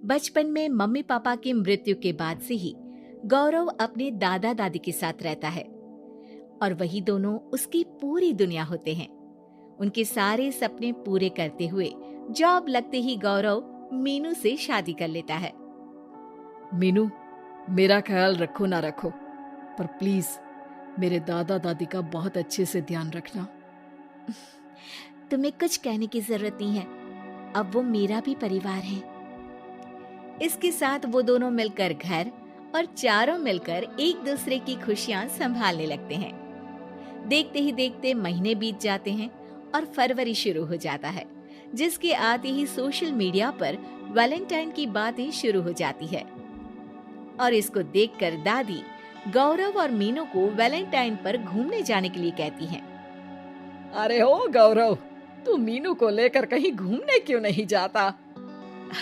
बचपन में mummy papa की मृत्यु के बाद से ही गौरव अपने दादा दादी के साथ रहता है और वही दोनों उसकी पूरी दुनिया होते हैं। उनके सारे सपने पूरे करते हुए जॉब लगते ही गौरव मीनू से शादी कर लेता है। मीनू, मेरा ख्याल रखो ना रखो, पर प्लीज मेरे दादा दादी का बहुत अच्छे से ध्यान रखना। तुम्हें कुछ कहने की जरूरत नहीं है, अब वो मेरा भी परिवार है। इसके साथ वो दोनों मिलकर घर और चारों मिलकर एक दूसरे की खुशियां संभालने लगते हैं। देखते ही देखते महीने बीत जाते हैं और फरवरी शुरू हो जाता है, जिसके आते ही सोशल मीडिया पर वैलेंटाइन की बातें शुरू हो जाती है। और इसको देखकर दादी गौरव और मीनू को वैलेंटाइन पर घूमने जाने के लिए कहती हैं। अरे ओ गौरव, तू मीनू को लेकर कहीं घूमने क्यों नहीं जाता?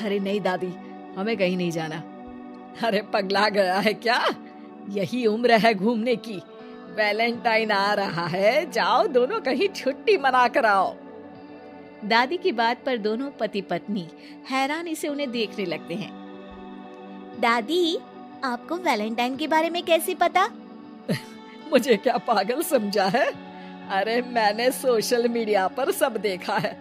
अरे नहीं दादी, हमें कहीं नहीं जाना। अरे पगला गया है क्या? यही उम्र है घूमने की। वैलेंटाइन आ रहा है, जाओ दोनों कहीं छुट्टी मना कर आओ। दादी की बात पर दोनों पति पत्नी हैरानी से उन्हें देखने लगते हैं। दादी, आपको वैलेंटाइन के बारे में कैसे पता? मुझे क्या पागल समझा है? अरे मैंने सोशल मीडिया पर सब देखा है।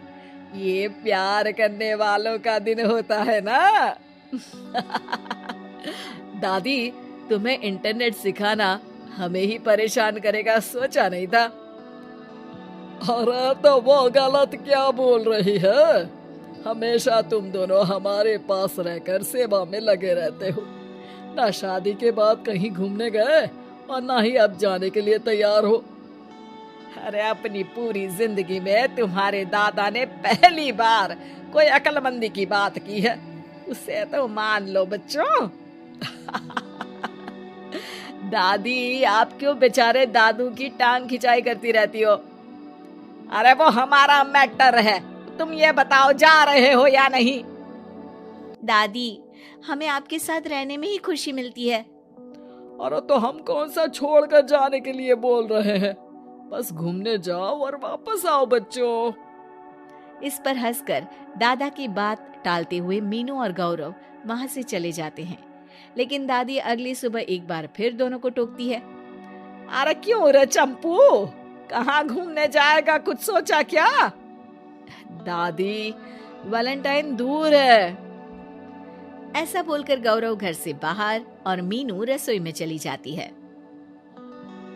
ये प्यार करने वालों का दिन होता है ना। दादी, तुम्हें इंटरनेट सिखाना हमें ही परेशान करेगा, सोचा नहीं था। अरे तो वो गलत क्या बोल रही है? हमेशा तुम दोनों हमारे पास रहकर सेवा में लगे रहते हो। ना शादी के बाद कहीं घूमने गए और ना ही अब जाने के लिए तैयार हो। अरे अपनी पूरी जिंदगी में तुम्हारे दादा ने पहली बार कोई अक्लमंदी की बात की है, उसे तो मान लो बच्चों। दादी, आप क्यों बेचारे दादू की टांग खिंचाई करती रहती हो? अरे वो हमारा मैटर है, तुम ये बताओ जा रहे हो या नहीं? दादी, हमें आपके साथ रहने में ही खुशी मिलती है। अरे तो हम कौन सा छोड़कर जाने के लिए बोल रहे हैं? बस घूमने जाओ और वापस आओ बच्चों। इस पर हंसकर दादा की बात टालते हुए मीनू और गौरव वहां से चले जाते हैं। लेकिन दादी अगली सुबह एक बार फिर दोनों को टोकती है। अरे क्यों रे चंपू, कहाँ घूमने जाएगा, कुछ सोचा क्या? दादी, वैलेंटाइन दूर है। ऐसा बोलकर गौरव घर से बाहर और मीनू रसोई में चली जाती है।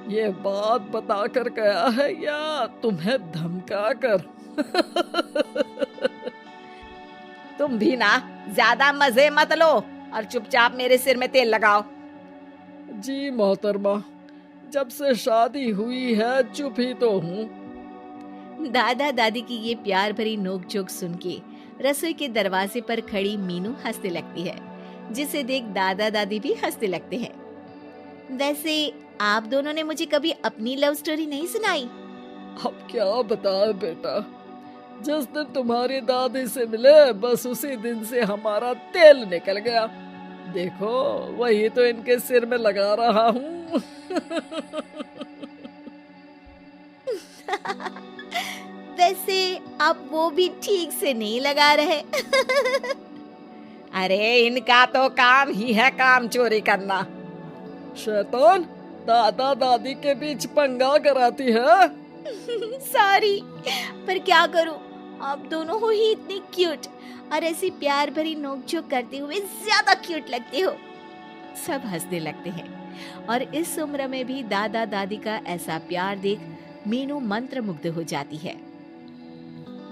ये बात बता कर गया है या तुम्हें धमका कर? तुम भी ना ज्यादा मजे मत लो और चुपचाप मेरे सिर में तेल लगाओ। जी मोहतरमा, जब से शादी हुई है चुप ही तो हूँ। दादा दादी की ये प्यार भरी नोकझोंक सुन के रसोई के दरवाजे पर खड़ी मीनू हंसने लगती है, जिसे देख दादा दादी भी हंसने लगते हैं। वैसे आप दोनों ने मुझे कभी अपनी लव स्टोरी नहीं सुनाई। अब क्या बताए बेटा, जिस दिन तुम्हारी दादी से मिले बस उसी दिन से हमारा तेल निकल गया। देखो वही तो इनके सिर में लगा रहा हूँ। वैसे आप वो भी ठीक से नहीं लगा रहे। अरे इनका तो काम ही है काम चोरी करना। शैतान, दादा दादी के बीच पंगा कराती है। सॉरी, पर क्या करूं, आप दोनों हो ही इतने क्यूट और ऐसी प्यार भरी नोकझोंक करते हुए ज्यादा क्यूट लगते हो। सब हंसने लगते हैं और इस उम्र में भी दादा दादी का ऐसा प्यार देख मीनू मंत्रमुग्ध हो जाती है।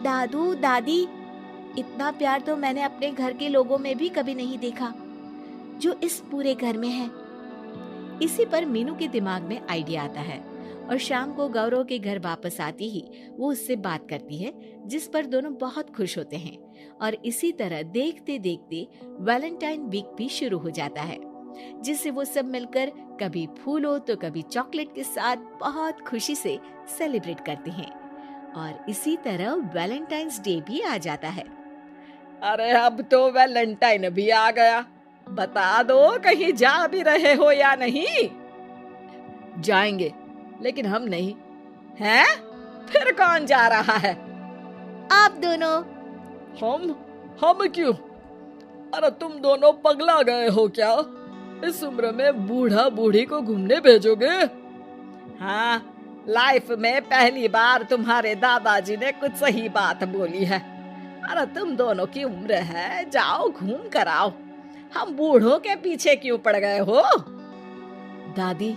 दादू दादी, इतना प्यार तो मैंने अपने घर के लोगों में भी कभी नहीं देखा जो इस पूरे घर में है। इसी पर मीनू के दिमाग में आइडिया आता है और शाम को गौरव के घर वापस आती ही वो उससे बात करती है, जिस पर दोनों बहुत खुश होते हैं। और इसी तरह देखते देखते वैलेंटाइन वीक भी शुरू हो जाता है, जिसे वो सब मिलकर कभी फूलों तो कभी चॉकलेट के साथ बहुत खुशी से सेलिब्रेट करते हैं। और इसी तरह वैलेंटाइंस डे भी आ जाता है। अरे अब तो वैलेंटाइन भी आ गया, बता दो कहीं जा भी रहे हो या नहीं? जाएंगे, लेकिन हम नहीं। हैं? फिर कौन जा रहा है? आप दोनों। हम क्यों? अरे तुम दोनों पगला गए हो क्या? इस उम्र में बूढ़ा बूढ़ी को घूमने भेजोगे? हाँ, लाइफ में पहली बार तुम्हारे दादाजी ने कुछ सही बात बोली है। अरे तुम दोनों की उम्र है, जाओ घूम कर आओ। हम बूढ़ों के पीछे क्यों पड़ गए हो? दादी,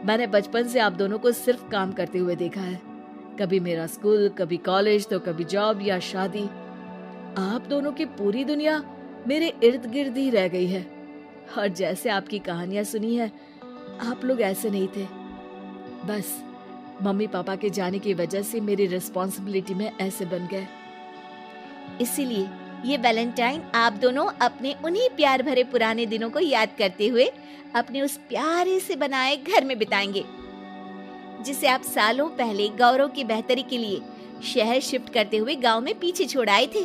मैंने बचपन से आप दोनों को सिर्फ काम करते हुए देखा है। कभी मेरा स्कूल, कभी कॉलेज, तो कभी जॉब या शादी। आप दोनों की पूरी दुनिया मेरे इर्द गिर्द ही रह गई है। और जैसे आपकी कहानियां सुनी है, आप लोग ऐसे नहीं थे। बस मम्मी पापा के जाने की वजह से मेरी रिस्पॉन्सिबिलिटी में ऐसे बन गए। इसीलिए ये वैलेंटाइन आप दोनों अपने उन्हीं प्यार भरे पुराने दिनों को याद करते हुए अपने उस प्यारे से बनाए घर में बिताएंगे, जिसे आप सालों पहले गौरव की बेहतरी के लिए शहर शिफ्ट करते हुए गांव में पीछे छोड़ आए थे।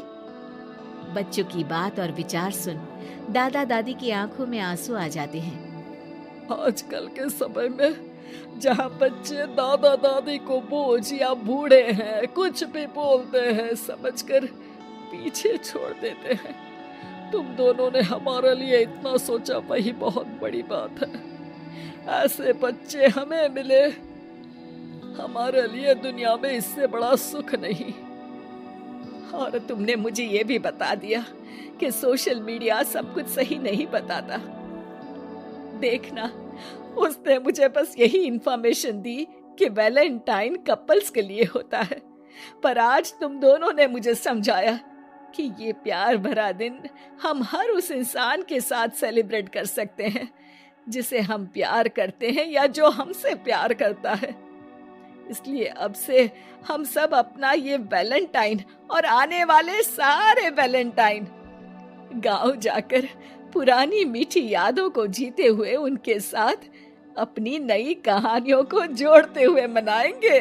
बच्चों की बात और विचार सुन दादा दादी की आंखों में आंसू आ जाते हैं। आजकल के समय में जहाँ बच्चे दादा दादी को बोझ या बूढ़े हैं, कुछ भी बोलते हैं समझकर पीछे छोड़ देते हैं। तुम दोनों ने हमारे लिए इतना सोचा, वही बहुत बड़ी बात है। ऐसे बच्चे हमें मिले, हमारे लिए दुनिया में इससे बड़ा सुख नहीं। और तुमने मुझे ये भी बता दिया कि सोशल मीडिया सब कुछ सही नहीं बताता। देखना, उसने मुझे बस यही इंफॉर्मेशन दी कि वैलेंटाइन कपल्स के लिए होता है, पर आज तुम दोनों ने मुझे समझाया कि ये प्यार भरा दिन हम हर उस इंसान के साथ सेलिब्रेट कर सकते हैं जिसे हम प्यार करते हैं या जो हमसे प्यार करता है। इसलिए अब से हम सब अपना ये वैलेंटाइन और आने वाले सारे वैलेंटाइन गांव जाकर पुरानी मीठी यादों को जीते हुए उनके साथ अपनी नई कहानियों को जोड़ते हुए मनाएंगे।